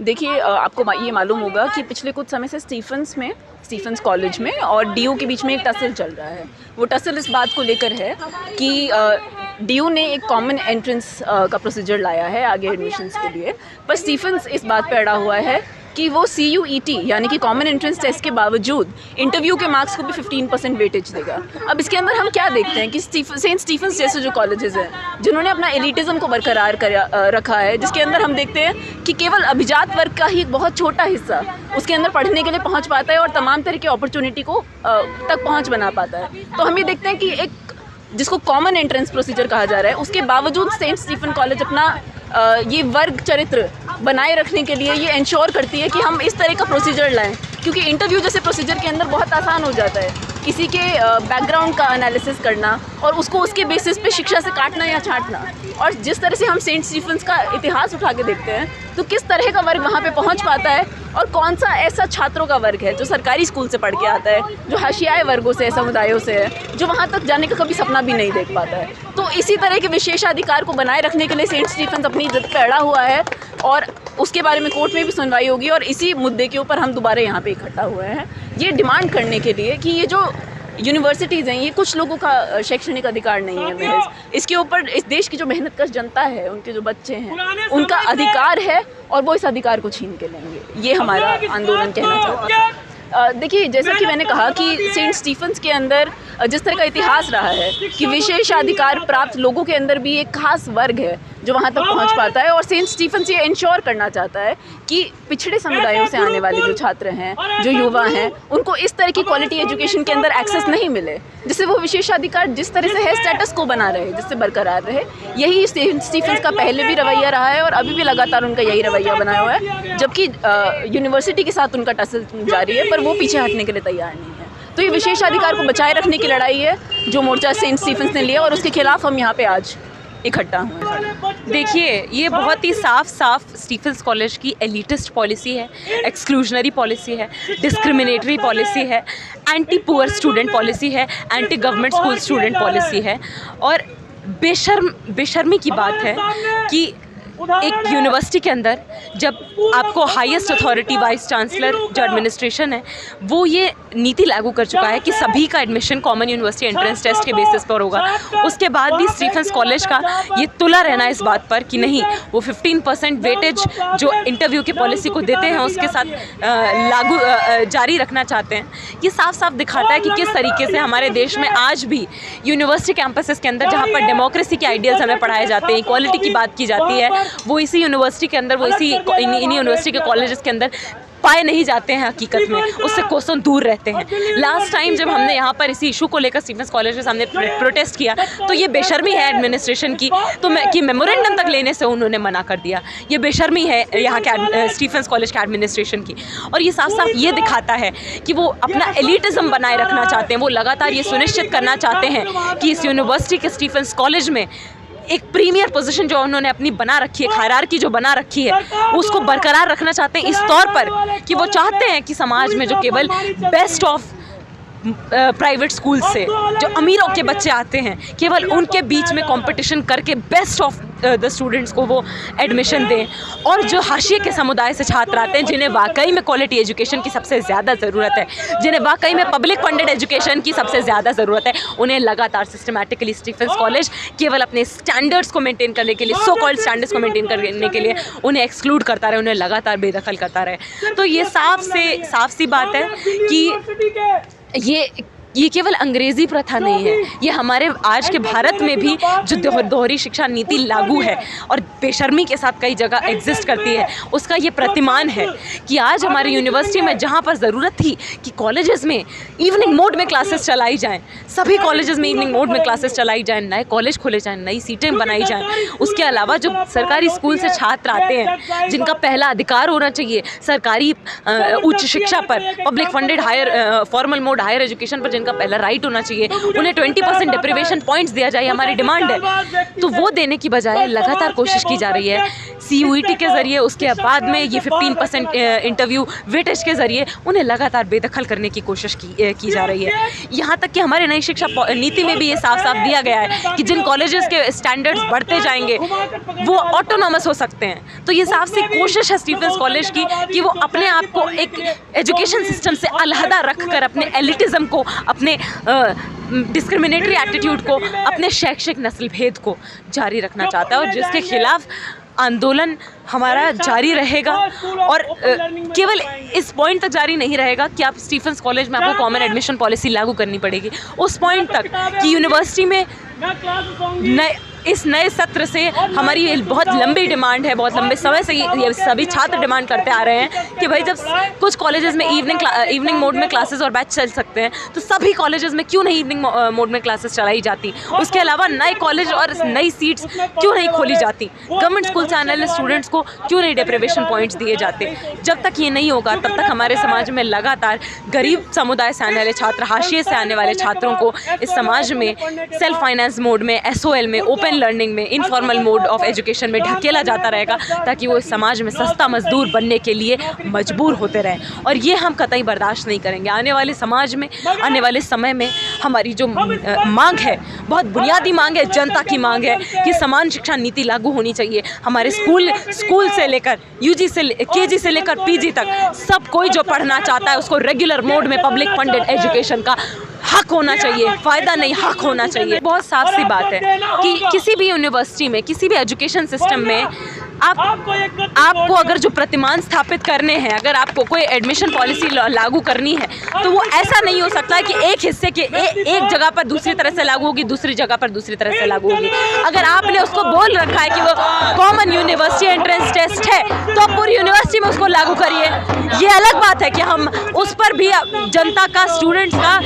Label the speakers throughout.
Speaker 1: देखिए आपको ये मालूम होगा कि पिछले कुछ समय से स्टीफेंस कॉलेज में और डीयू के बीच में एक टसल चल रहा है। वो टसल इस बात को लेकर है कि डीयू ने एक कॉमन एंट्रेंस का प्रोसीजर लाया है आगे एडमिशन्स के लिए, पर स्टीफेंस इस बात पे अड़ा हुआ है कि वो CUET यानी कि कॉमन एंट्रेंस टेस्ट के बावजूद इंटरव्यू के मार्क्स को भी 15% वेटेज देगा। अब इसके अंदर हम क्या देखते हैं कि सेंट स्टीफेंस जैसे जो कॉलेजेस हैं जिन्होंने अपना एलिटिज़म को बरकरार रखा है, जिसके अंदर हम देखते हैं कि केवल अभिजात वर्ग का ही एक बहुत छोटा हिस्सा उसके अंदर पढ़ने के लिए पहुँच पाता है और तमाम तरह की अपॉर्चुनिटी को तक पहुँच बना पाता है। तो हम ये देखते हैं कि एक जिसको कॉमन एंट्रेंस प्रोसीजर कहा जा रहा है, उसके बावजूद सेंट स्टीफन कॉलेज अपना ये वर्ग चरित्र बनाए रखने के लिए ये इंश्योर करती है कि हम इस तरह का प्रोसीजर लाएं, क्योंकि इंटरव्यू जैसे प्रोसीजर के अंदर बहुत आसान हो जाता है किसी के बैकग्राउंड का एनालिसिस करना और उसको उसके बेसिस पे शिक्षा से काटना या छांटना। और जिस तरह से हम सेंट स्टीफेंस का इतिहास उठा के देखते हैं तो किस तरह का वर्ग वहाँ पे पहुँच पाता है और कौन सा ऐसा छात्रों का वर्ग है जो सरकारी स्कूल से पढ़ के आता है, जो हाशियाए वर्गों से समुदायों से है, जो वहाँ तक जाने का कभी सपना भी नहीं देख पाता है। तो इसी तरह के विशेषाधिकार को बनाए रखने के लिए सेंट स्टीफेंस अपनी जिद पे अड़ा हुआ है और उसके बारे में कोर्ट में भी सुनवाई होगी और इसी मुद्दे के ऊपर हम दोबारा यहाँ पे इकट्ठा हुए हैं ये डिमांड करने के लिए कि ये जो यूनिवर्सिटीज़ हैं ये कुछ लोगों का शैक्षणिक अधिकार नहीं है महज, इसके ऊपर इस देश की जो मेहनतकश जनता है, उनके जो बच्चे हैं, उनका अधिकार है और वो इस अधिकार को छीन के लेंगे। ये हमारा आंदोलन कहना चाहता है। देखिए, जैसा कि मैंने कहा कि सेंट स्टीफेंस के अंदर जिस तरह का इतिहास रहा है कि विशेषाधिकार प्राप्त लोगों के अंदर भी एक खास वर्ग है जो वहाँ तक पहुँच पाता है और सेंट स्टीफेंस ये इंश्योर करना चाहता है कि पिछड़े समुदायों से आने वाले जो छात्र हैं, जो युवा हैं, उनको इस तरह की क्वालिटी एजुकेशन के अंदर एक्सेस नहीं मिले, जिससे वो विशेषाधिकार जिस तरह से है स्टेटस को बना रहे, जिससे बरकरार रहे। यही सेंट स्टीफेंस का पहले भी रवैया रहा है और अभी भी लगातार उनका यही रवैया बना हुआ है, जबकि यूनिवर्सिटी के साथ उनका टसल जारी है, पर वो पीछे हटने के लिए तैयार नहीं है। तो ये विशेषाधिकार को बचाए रखने की लड़ाई है जो मोर्चा सेंट स्टीफेंस ने लिया और उसके खिलाफ हम यहाँ पे आज इकट्ठा हुए।
Speaker 2: देखिए, ये बहुत ही साफ स्टीफेंस कॉलेज की एलिटिस्ट पॉलिसी है, एक्सक्लूजनरी पॉलिसी है, डिस्क्रिमिनेटरी पॉलिसी है, एंटी पुअर स्टूडेंट पॉलिसी है, anti government school student policy है। और बेशर्मी की बात है कि एक यूनिवर्सिटी के अंदर जब आपको हाईएस्ट अथॉरिटी वाइस चांसलर जो एडमिनिस्ट्रेशन है वो ये नीति लागू कर चुका है कि सभी का admission common university entrance test के बेसिस पर होगा, उसके बाद भी स्टीफेंस कॉलेज का ये तुला रहना इस बात पर कि नहीं, वो 15% वेटेज जो इंटरव्यू की पॉलिसी को देते हैं उसके साथ जारी रखना चाहते हैं। ये साफ दिखाता है कि किस तरीके से हमारे देश में आज भी यूनिवर्सिटी कैंपसेस के अंदर जहाँ पर डेमोक्रेसी के आइडियल्स हमें पढ़ाए जाते हैं, इक्वालिटी की बात की जाती है, वो इसी यूनिवर्सिटी के अंदर, वो इन्हीं यूनिवर्सिटी के कॉलेजेस के अंदर पाए नहीं जाते हैं। हकीकत में उससे कोसों दूर रहते हैं। लास्ट टाइम जब हमने यहाँ पर इसी इशू को लेकर स्टीफेंस कॉलेज के सामने प्रोटेस्ट किया तो ये बेशर्मी है एडमिनिस्ट्रेशन की कि मेमोरेंडम तक लेने से उन्होंने मना कर दिया। ये बेशर्मी है यहाँ के स्टीफेंस कॉलेज के एडमिनिस्ट्रेशन की और ये साफ ये दिखाता है कि वो अपना एलिटिज्म बनाए रखना चाहते हैं। वो लगातार ये सुनिश्चित करना चाहते हैं कि इस यूनिवर्सिटी के स्टीफेंस कॉलेज में एक प्रीमियर पोजीशन जो उन्होंने अपनी बना रखी है, हायरार्की जो बना रखी है, उसको बरकरार रखना चाहते हैं इस तौर पर कि वो चाहते हैं कि समाज में जो केवल बेस्ट ऑफ प्राइवेट स्कूल से जो अमीरों के बच्चे आते हैं, केवल उनके बीच में कंपटीशन करके बेस्ट ऑफ द स्टूडेंट्स को वो एडमिशन दें और जो हाशिए के समुदाय से छात्र आते हैं जिन्हें वाकई में क्वालिटी एजुकेशन की सबसे ज़्यादा ज़रूरत है, जिन्हें वाकई में पब्लिक फंडेड एजुकेशन की सबसे ज़्यादा ज़रूरत है, उन्हें लगातार सिस्टमैटिकली स्टीफेंस कॉलेज केवल अपने स्टैंडर्ड्स को मेंटेन करने के लिए, सो कॉल्ड स्टैंडर्ड्स को मेंटेन करने के लिए उन्हें एक्सक्लूड करता रहे, उन्हें लगातार बेदखल करता रहे। तो ये साफ सी बात है कि ये केवल अंग्रेज़ी प्रथा नहीं है, ये हमारे आज के भारत में भी जो दोहरी शिक्षा नीति लागू है और बेशर्मी के साथ कई जगह एग्जिस्ट करती है, उसका ये प्रतिमान है कि आज हमारी यूनिवर्सिटी में जहाँ पर ज़रूरत थी कि कॉलेजेस में इवनिंग मोड में क्लासेस चलाई जाएं, सभी कॉलेजेस में इवनिंग मोड में क्लासेस चलाई जाएं, नए कॉलेज खोले जाएं, नई सीटें बनाई जाएं। उसके अलावा जो सरकारी स्कूल से छात्र आते हैं जिनका पहला अधिकार होना चाहिए सरकारी उच्च शिक्षा पर, public funded higher formal mode higher education पर इनका पहला राइट होना चाहिए, उन्हें 20% डिप्रीवेशन पॉइंट्स दिया जाए, हमारी डिमांड है। तो वो देने की बजाय लगातार कोशिश की जा रही है CUET के ज़रिए, उसके बाद में ये 15% इंटरव्यू वेटेज के ज़रिए उन्हें लगातार बेदखल करने की कोशिश की जा रही है। यहाँ तक कि हमारे नई शिक्षा नीति में भी ये साफ साफ दिया गया है कि जिन कॉलेजेस के स्टैंडर्ड्स बढ़ते जाएंगे वो ऑटोनॉमस हो सकते हैं। तो ये साफ सी कोशिश है स्टीफेंस कॉलेज की कि वो अपने आप को एक एजुकेशन सिस्टम से अलहदा रख कर अपने एलिटिज़म को, अपने डिस्क्रिमिनेटरी एटीट्यूड को, अपने शैक्षिक नस्ल भेद को जारी रखना चाहता है, और जिसके खिलाफ आंदोलन हमारा जारी रहेगा। और केवल इस पॉइंट तक जारी नहीं रहेगा कि आप स्टीफेंस कॉलेज में आपको कॉमन एडमिशन पॉलिसी लागू करनी पड़ेगी, उस पॉइंट तक कि यूनिवर्सिटी में इस नए सत्र से हमारी बहुत लंबी डिमांड है, बहुत लंबे समय से ये सभी छात्र डिमांड करते आ रहे हैं कि भाई जब कुछ कॉलेजेस में इवनिंग मोड में क्लासेस और बैच चल सकते हैं तो सभी कॉलेजेस में क्यों नहीं इवनिंग मोड में क्लासेस चलाई जाती। उसके अलावा नए कॉलेज और नई सीट्स क्यों नहीं खोली जाती, गवर्नमेंट स्कूल से आने वाले स्टूडेंट्स को क्यों नहीं डिप्रीवेशन पॉइंट्स दिए जाते। जब तक ये नहीं होगा तब तक हमारे समाज में लगातार गरीब समुदाय से आने वाले छात्र, हाशिए से आने वाले छात्रों को इस समाज में सेल्फ फाइनेंस मोड में, SOL में, ओपन लर्निंग में, इनफॉर्मल मोड ऑफ एजुकेशन में ढकेला जाता रहेगा, ताकि वो इस समाज में सस्ता मजदूर बनने के लिए मजबूर होते रहें। और ये हम कतई बर्दाश्त नहीं करेंगे। आने वाले समाज में, आने वाले समय में हमारी जो मांग है, बहुत बुनियादी मांग है, जनता की मांग है कि समान शिक्षा नीति लागू होनी चाहिए। हमारे स्कूल से लेकर UG से KG से लेकर PG तक सब कोई जो पढ़ना चाहता है उसको रेगुलर मोड में पब्लिक फंडेड एजुकेशन का हक होना चाहिए, फ़ायदा नहीं हक होना चाहिए। बहुत साफ सी बात है कि किसी भी यूनिवर्सिटी में, किसी भी एजुकेशन सिस्टम में आपको अगर जो प्रतिमान स्थापित करने हैं, अगर आपको कोई एडमिशन पॉलिसी लागू करनी है तो वो ऐसा नहीं हो सकता है कि एक हिस्से के एक जगह पर दूसरी तरह से लागू होगी, दूसरी जगह पर दूसरी तरह से लागू होगी। अगर आपने उसको बोल रखा है कि वो कॉमन यूनिवर्सिटी एंट्रेंस टेस्ट है तो आप पूरी यूनिवर्सिटी में उसको लागू करिए। ये अलग बात है कि हम उस पर भी जनता का, स्टूडेंट्स का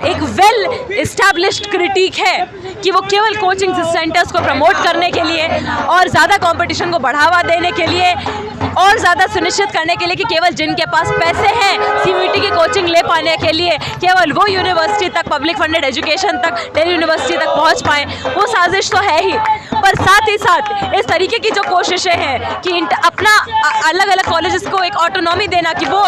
Speaker 2: एक वेल एस्टैब्लिश्ड क्रिटिक है कि वो केवल कोचिंग सेंटर्स को प्रमोट करने के लिए और ज़्यादा कंपटीशन को बढ़ावा देने के लिए और ज़्यादा सुनिश्चित करने के लिए कि केवल जिनके पास पैसे हैं CUET की कोचिंग ले पाने के लिए केवल वो यूनिवर्सिटी तक, पब्लिक फंडेड एजुकेशन तक, दिल्ली यूनिवर्सिटी तक पहुंच पाएँ, वो साजिश तो है ही। पर साथ ही साथ इस तरीके की जो कोशिशें हैं कि अपना अलग अलग कॉलेजेस को एक ऑटोनॉमी देना कि वो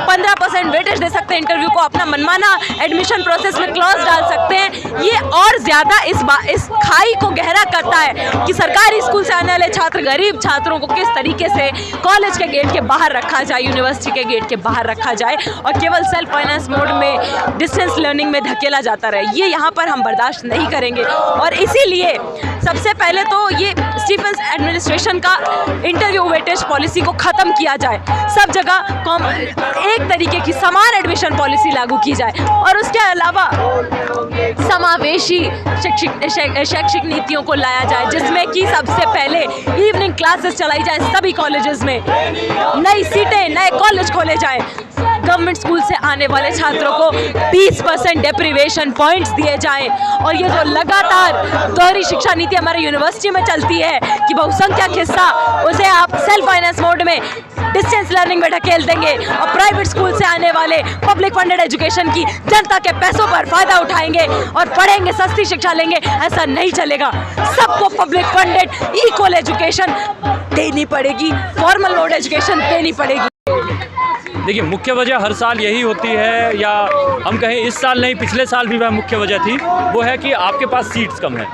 Speaker 2: 15% वेटेज दे सकते हैं इंटरव्यू को, अपना मनमाना एडमिशन प्रोसेस में क्लॉज डाल सकते हैं, ये और ज़्यादा इस खाई को गहरा करता है कि सरकारी स्कूल से आने वाले छात्र, गरीब छात्रों को किस तरीके से कॉलेज के गेट के बाहर रखा जाए, यूनिवर्सिटी के गेट के बाहर रखा जाए और केवल सेल्फ फाइनेंस मोड में, डिस्टेंस लर्निंग में धकेला जाता रहे। ये यहाँ पर हम बर्दाश्त नहीं करेंगे। और इसीलिए सबसे पहले तो ये स्टीफेंस एडमिनिस्ट्रेशन का इंटरव्यू वेटेज पॉलिसी को ख़त्म किया जाए, सब जगह एक तरीके की समान एडमिशन पॉलिसी लागू की जाए और उसके अलावा समावेशी शैक्षिक नीतियों को लाया जाए, जिसमें कि सबसे पहले इवनिंग क्लासेस चलाई जाए सभी कॉलेजेस में, नई सीटें, नए कॉलेज खोले जाएं, गवर्नमेंट स्कूल से आने वाले छात्रों को 20% डिप्रीवेशन पॉइंट्स दिए जाएं। और ये जो लगातार दोहरी शिक्षा नीति हमारे यूनिवर्सिटी में चलती है कि बहुसंख्यक हिस्सा उसे आप सेल्फ फाइनेंस मोड में, डिस्टेंस लर्निंग में ढकेल देंगे और प्राइवेट स्कूल से आने वाले पब्लिक फंडेड एजुकेशन की जनता के पैसों पर फायदा उठाएंगे और पढ़ेंगे, सस्ती शिक्षा लेंगे, ऐसा नहीं चलेगा। सबको पब्लिक फंडेड इक्वल एजुकेशन देनी पड़ेगी, फॉर्मल मोड एजुकेशन देनी पड़ेगी।
Speaker 3: देखिए, मुख्य वजह हर साल यही होती है, या हम कहें इस साल नहीं, पिछले साल भी वह मुख्य वजह थी, वो है कि आपके पास सीट्स कम है।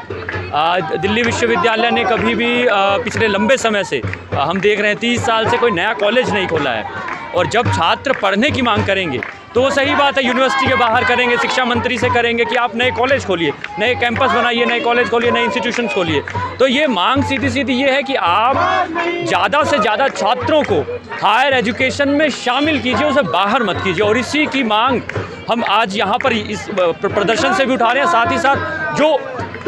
Speaker 3: दिल्ली विश्वविद्यालय ने कभी भी पिछले लंबे समय से हम देख रहे हैं 30 साल से कोई नया कॉलेज नहीं खोला है। और जब छात्र पढ़ने की मांग करेंगे तो वो सही बात है यूनिवर्सिटी के बाहर करेंगे, शिक्षा मंत्री से करेंगे कि आप नए कॉलेज खोलिए, नए कैंपस बनाइए, नए कॉलेज खोलिए, नए इंस्टीट्यूशन खोलिए। तो ये मांग सीधी सीधी ये है कि आप ज़्यादा से ज़्यादा छात्रों को हायर एजुकेशन में शामिल कीजिए, उसे बाहर मत कीजिए। और इसी की मांग हम आज यहाँ पर इस प्रदर्शन से भी उठा रहे हैं। साथ ही साथ जो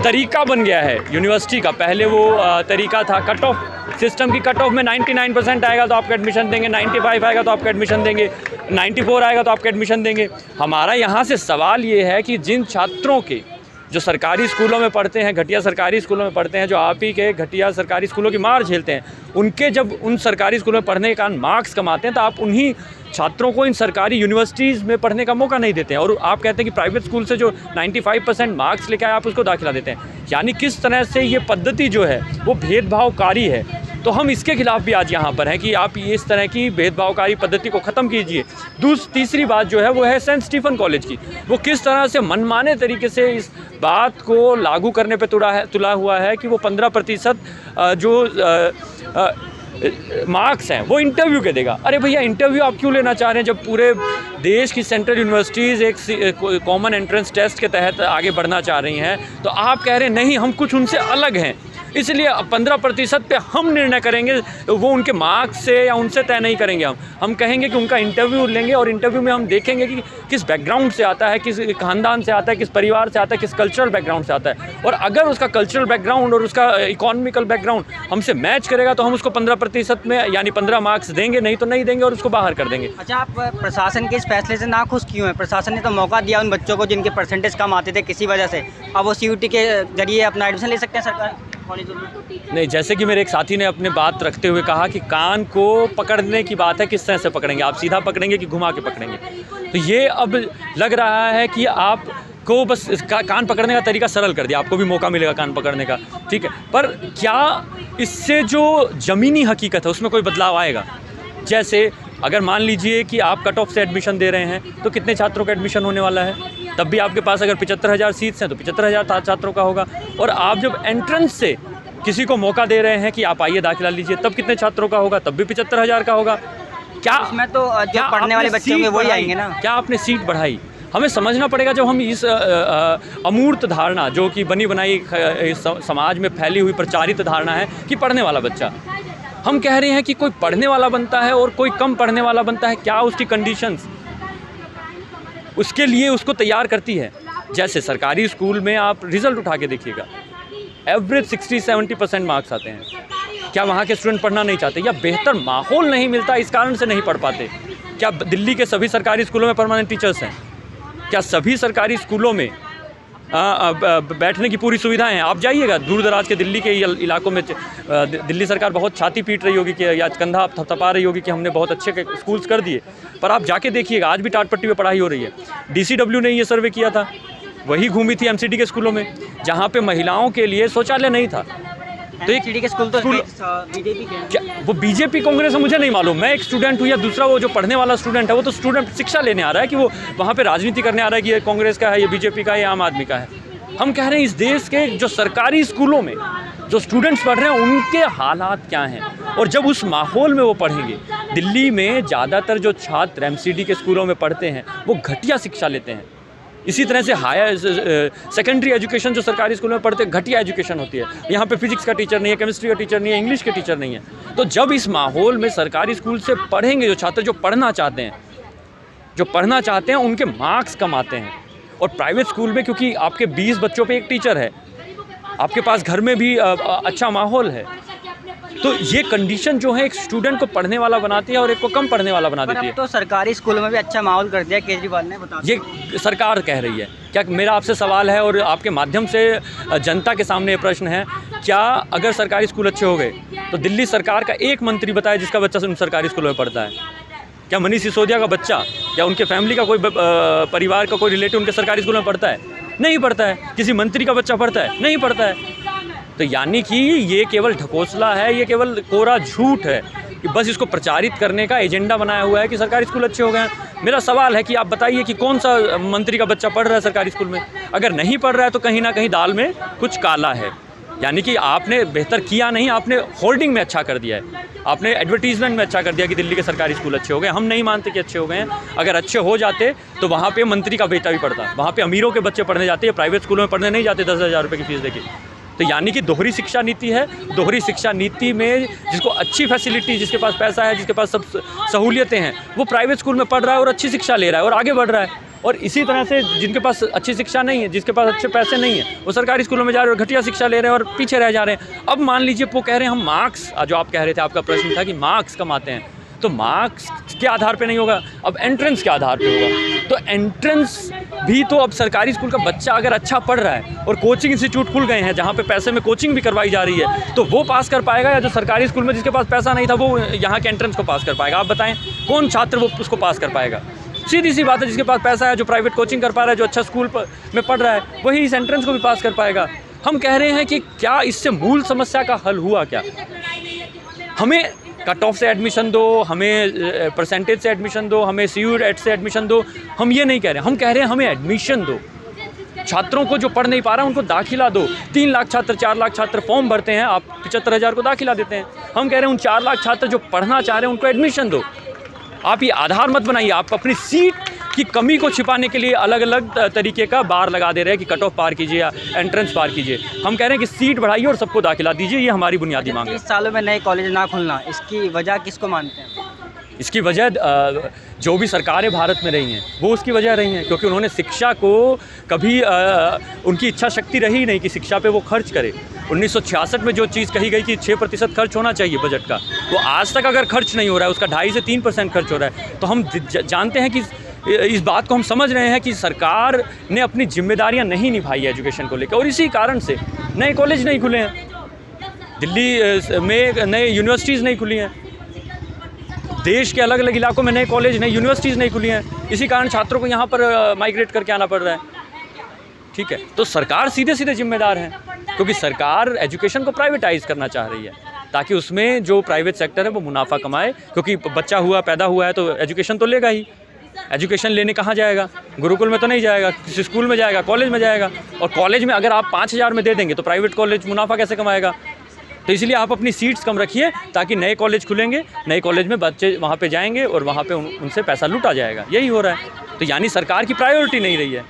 Speaker 3: तरीका बन गया है यूनिवर्सिटी का, पहले वो तरीका था कट ऑफ सिस्टम की, कट ऑफ में 99% आएगा तो आपको एडमिशन देंगे, 95 आएगा तो आपको एडमिशन देंगे, 94 आएगा तो आपको एडमिशन देंगे। हमारा यहाँ से सवाल ये है कि जिन छात्रों के जो सरकारी स्कूलों में पढ़ते हैं, घटिया सरकारी स्कूलों में पढ़ते हैं, जो आप ही के घटिया सरकारी स्कूलों की मार झेलते हैं, उनके जब उन सरकारी स्कूलों में पढ़ने के कारण मार्क्स कमाते हैं तो आप उन्हीं छात्रों को इन सरकारी यूनिवर्सिटीज़ में पढ़ने का मौका नहीं देते हैं, और आप कहते हैं कि प्राइवेट स्कूल से जो 95% मार्क्स लेकर आए आप उसको दाखिला देते हैं। यानी किस तरह से ये पद्धति जो है वो भेदभावकारी है। तो हम इसके खिलाफ भी आज यहाँ पर हैं कि आप ये इस तरह की भेदभावकारी पद्धति को ख़त्म कीजिए। तीसरी बात जो है वो है सेंट स्टीफन कॉलेज की, वो किस तरह से मनमाने तरीके से इस बात को लागू करने पे तुला हुआ है कि वो 15% जो मार्क्स हैं वो इंटरव्यू के देगा। अरे भैया, इंटरव्यू आप क्यों लेना चाह रहे हैं जब पूरे देश की सेंट्रल यूनिवर्सिटीज़ एक कॉमन एंट्रेंस टेस्ट के तहत आगे बढ़ना चाह रही हैं, तो आप कह रहे हैं नहीं हम कुछ उनसे अलग हैं, इसलिए 15% पे हम निर्णय करेंगे, वो उनके मार्क्स से या उनसे तय नहीं करेंगे। हम कहेंगे कि उनका इंटरव्यू लेंगे और इंटरव्यू में हम देखेंगे कि किस बैकग्राउंड से आता है, किस खानदान से आता है, किस परिवार से आता है, किस कल्चरल बैकग्राउंड से आता है, और अगर उसका कल्चरल बैकग्राउंड और उसका इकोनॉमिकल बैकग्राउंड हमसे मैच करेगा तो हम उसको 15% में यानी 15 मार्क्स देंगे, नहीं तो नहीं देंगे और उसको बाहर कर देंगे।
Speaker 4: अच्छा, आप प्रशासन के इस फैसले से नाखुश क्यों हैं? प्रशासन ने तो मौका दिया उन बच्चों को जिनके परसेंटेज कम आते थे किसी वजह से, अब वो CUT के जरिए अपना एडमिशन ले सकते हैं सरकार कॉलेजों में?
Speaker 3: नहीं, जैसे कि मेरे एक साथी ने अपने बात रखते हुए कहा कि कान को पकड़ने की बात है, किस तरह से पकड़ेंगे, आप सीधा पकड़ेंगे कि घुमा के पकड़ेंगे। तो ये अब लग रहा है कि आप को बस कान पकड़ने का तरीका सरल कर दिया, आपको भी मौका मिलेगा कान पकड़ने का, ठीक है, पर क्या इससे जो ज़मीनी हकीकत है उसमें कोई बदलाव आएगा? जैसे अगर मान लीजिए कि आप कट ऑफ से एडमिशन दे रहे हैं तो कितने छात्रों का एडमिशन होने वाला है, तब भी आपके पास अगर 75,000 सीट्स हैं तो 75,000 छात्रों का होगा। और आप जब एंट्रेंस से किसी को मौका दे रहे हैं कि आप आइए दाखिला लीजिए, तब कितने छात्रों का होगा, तब भी 75,000 का होगा। क्या
Speaker 4: इसमें तो जो पढ़ने वाले बच्चे होंगे वही आएंगे ना?
Speaker 3: क्या आपने सीट बढ़ाई? हमें समझना पड़ेगा जब हम इस अमूर्त धारणा जो कि बनी बनाई समाज में फैली हुई प्रचारित धारणा है कि पढ़ने वाला बच्चा, हम कह रहे हैं कि कोई पढ़ने वाला बनता है और कोई कम पढ़ने वाला बनता है, क्या उसकी कंडीशंस उसके लिए उसको तैयार करती है? जैसे सरकारी स्कूल में आप रिज़ल्ट उठा के देखिएगा, एवरेज 60-70% मार्क्स आते हैं। क्या वहाँ के स्टूडेंट पढ़ना नहीं चाहते या बेहतर माहौल नहीं मिलता इस कारण से नहीं पढ़ पाते? क्या दिल्ली के सभी सरकारी स्कूलों में परमानेंट टीचर्स हैं? क्या सभी सरकारी स्कूलों में बैठने की पूरी सुविधाएं हैं? आप जाइएगा दूर दराज के दिल्ली के इलाकों में, दिल्ली सरकार बहुत छाती पीट रही होगी कि या कंधा थपथपा रही होगी कि हमने बहुत अच्छे स्कूल्स कर दिए, पर आप जाके देखिएगा आज भी टाट पट्टी में पढ़ाई हो रही है। DCW ने ये सर्वे किया था, वही घूमी थी MCD के स्कूलों में जहाँ पे महिलाओं के लिए शौचालय नहीं था। तो एक
Speaker 4: MCD के स्कूल तो बीजेपी के हैं।
Speaker 3: क्या वो बीजेपी कांग्रेस है मुझे नहीं मालूम, मैं एक स्टूडेंट हूँ या दूसरा वो जो पढ़ने वाला स्टूडेंट है वो तो स्टूडेंट शिक्षा लेने आ रहा है कि वो वहाँ पे राजनीति करने आ रहा है कि ये कांग्रेस का है, ये बीजेपी का है, ये आम आदमी का है। हम कह रहे हैं इस देश के जो सरकारी स्कूलों में जो स्टूडेंट्स पढ़ रहे हैं उनके हालात क्या हैं, और जब उस माहौल में वो पढ़ेंगे। दिल्ली में ज़्यादातर जो छात्र MCD के स्कूलों में पढ़ते हैं वो घटिया शिक्षा लेते हैं। इसी तरह से हायर सेकेंडरी एजुकेशन जो सरकारी स्कूल में पढ़ते हैं घटिया एजुकेशन होती है। यहाँ पे फिजिक्स का टीचर नहीं है, केमिस्ट्री का टीचर नहीं है, इंग्लिश के टीचर नहीं है। तो जब इस माहौल में सरकारी स्कूल से पढ़ेंगे जो छात्र जो पढ़ना चाहते हैं उनके मार्क्स कम आते हैं। और प्राइवेट स्कूल में क्योंकि आपके 20 बच्चों पे एक टीचर है, आपके पास घर में भी अच्छा माहौल है, तो ये कंडीशन जो है एक स्टूडेंट को पढ़ने वाला बनाती है और एक को कम पढ़ने वाला बना देती है।
Speaker 4: तो सरकारी स्कूलों में भी अच्छा माहौल कर दिया केजरीवाल ने, बता
Speaker 3: ये सरकार कह रही है। क्या मेरा आपसे सवाल है और आपके माध्यम से जनता के सामने ये प्रश्न है, क्या अगर सरकारी स्कूल अच्छे हो गए तो दिल्ली सरकार का एक मंत्री बताए जिसका बच्चा उन सरकारी स्कूलों में पढ़ता है? क्या मनीष सिसोदिया का बच्चा या उनके फैमिली का कोई परिवार का कोई रिलेटिव उनके सरकारी स्कूल में पढ़ता है? नहीं पढ़ता है। किसी मंत्री का बच्चा पढ़ता है? नहीं पढ़ता है। तो यानी कि ये केवल ढकोसला है, ये केवल कोरा झूठ है कि बस इसको प्रचारित करने का एजेंडा बनाया हुआ है कि सरकारी स्कूल अच्छे हो गए हैं। मेरा सवाल है कि आप बताइए कि कौन सा मंत्री का बच्चा पढ़ रहा है सरकारी स्कूल में? अगर नहीं पढ़ रहा है तो कहीं ना कहीं दाल में कुछ काला है। यानी कि आपने बेहतर किया नहीं, आपने होर्डिंग में अच्छा कर दिया है, आपने एडवर्टीजमेंट में अच्छा कर दिया कि दिल्ली के सरकारी स्कूल अच्छे हो गए। हम नहीं मानते कि अच्छे हो गए हैं। अगर अच्छे हो जाते तो वहाँ पे मंत्री का बेटा भी पढ़ता, वहाँ पे अमीरों के बच्चे पढ़ने जाते हैं, प्राइवेट स्कूलों में पढ़ने नहीं जाते 10,000 रुपये की फीस देके। तो यानी कि दोहरी शिक्षा नीति है। दोहरी शिक्षा नीति में जिसको अच्छी फैसिलिटी, जिसके पास पैसा है, जिसके पास सब सहूलियतें हैं, वो प्राइवेट स्कूल में पढ़ रहा है और अच्छी शिक्षा ले रहा है और आगे बढ़ रहा है। और इसी तरह से जिनके पास अच्छी शिक्षा नहीं है, जिसके पास अच्छे पैसे नहीं है, वो सरकारी स्कूलों में जा रहे हैं और घटिया शिक्षा ले रहे हैं और पीछे रह जा रहे हैं। अब मान लीजिए वो कह रहे हैं हम मार्क्स, जो आप कह रहे थे, आपका प्रश्न था कि मार्क्स कम आते हैं। तो मार्क्स के आधार पे नहीं होगा, अब एंट्रेंस के आधार पे होगा। तो एंट्रेंस भी तो अब सरकारी स्कूल का बच्चा अगर अच्छा पढ़ रहा है और कोचिंग इंस्टीट्यूट खुल गए हैं जहाँ पे पैसे में कोचिंग भी करवाई जा रही है, तो वो पास कर पाएगा, या जो सरकारी स्कूल में जिसके पास पैसा नहीं था वो यहाँ के एंट्रेंस को पास कर पाएगा? आप बताएं कौन छात्र वो उसको पास कर पाएगा? सीधी सी बात है, जिसके पास पैसा है, जो प्राइवेट कोचिंग कर पा रहा है, जो अच्छा स्कूल में पढ़ रहा है, वही इस एंट्रेंस को भी पास कर पाएगा। हम कह रहे हैं कि क्या इससे मूल समस्या का हल हुआ क्या? हमें कट ऑफ से एडमिशन दो, हमें परसेंटेज से एडमिशन दो, हमें CUET से एडमिशन दो, हम ये नहीं कह रहे। हम कह रहे हैं हमें एडमिशन दो। छात्रों को जो पढ़ नहीं पा रहा उनको दाखिला दो। 3 लाख छात्र, 4 लाख छात्र फॉर्म भरते हैं, आप 75,000 को दाखिला देते हैं। हम कह रहे हैं उन 4 लाख छात्र जो पढ़ना चाह रहे हैं उनको एडमिशन दो। आप ये आधार मत बनाइए, आप अपनी सीट की कमी को छिपाने के लिए अलग अलग तरीके का बार लगा दे रहे हैं कि कट ऑफ पार कीजिए या एंट्रेंस पार कीजिए। हम कह रहे हैं कि सीट बढ़ाइए और सबको दाखिला दीजिए, ये हमारी बुनियादी मांग है।
Speaker 4: 30 सालों में नए कॉलेज ना खुलना, इसकी वजह किसको मानते हैं?
Speaker 3: इसकी वजह जो भी सरकारें भारत में रही हैं वो उसकी वजह रही हैं, क्योंकि उन्होंने शिक्षा को कभी उनकी इच्छा शक्ति रही नहीं कि शिक्षा पे वो खर्च करे। 1966 में जो चीज़ कही गई कि 6% खर्च होना चाहिए बजट का, वो आज तक अगर खर्च नहीं हो रहा है, उसका 2.5 से 3% खर्च हो रहा है। तो हम जानते हैं कि इस बात को हम समझ रहे हैं कि सरकार ने अपनी जिम्मेदारियां नहीं निभाई है एजुकेशन को लेकर, और इसी कारण से नए कॉलेज नहीं खुले हैं, दिल्ली में नए यूनिवर्सिटीज़ नहीं खुली हैं, देश के अलग अलग इलाकों में नए कॉलेज, नई यूनिवर्सिटीज़ नहीं खुली हैं। इसी कारण छात्रों को यहाँ पर माइग्रेट करके आना पड़ रहा है। ठीक है, तो सरकार सीधे सीधे जिम्मेदार है, क्योंकि सरकार एजुकेशन को प्राइवेटाइज करना चाह रही है ताकि उसमें जो प्राइवेट सेक्टर है वो मुनाफा कमाए। क्योंकि बच्चा हुआ, पैदा हुआ है तो एजुकेशन तो लेगा ही। एजुकेशन लेने कहाँ जाएगा? गुरुकुल में तो नहीं जाएगा, किसी स्कूल में जाएगा, कॉलेज में जाएगा। और कॉलेज में अगर आप 5,000 में दे देंगे तो प्राइवेट कॉलेज मुनाफा कैसे कमाएगा? तो इसलिए आप अपनी सीट्स कम रखिए ताकि नए कॉलेज खुलेंगे, नए कॉलेज में बच्चे वहाँ पे जाएंगे और वहाँ पे उनसे पैसा लूटा जाएगा। यही हो रहा है। तो यानी सरकार की प्रायोरिटी नहीं रही है।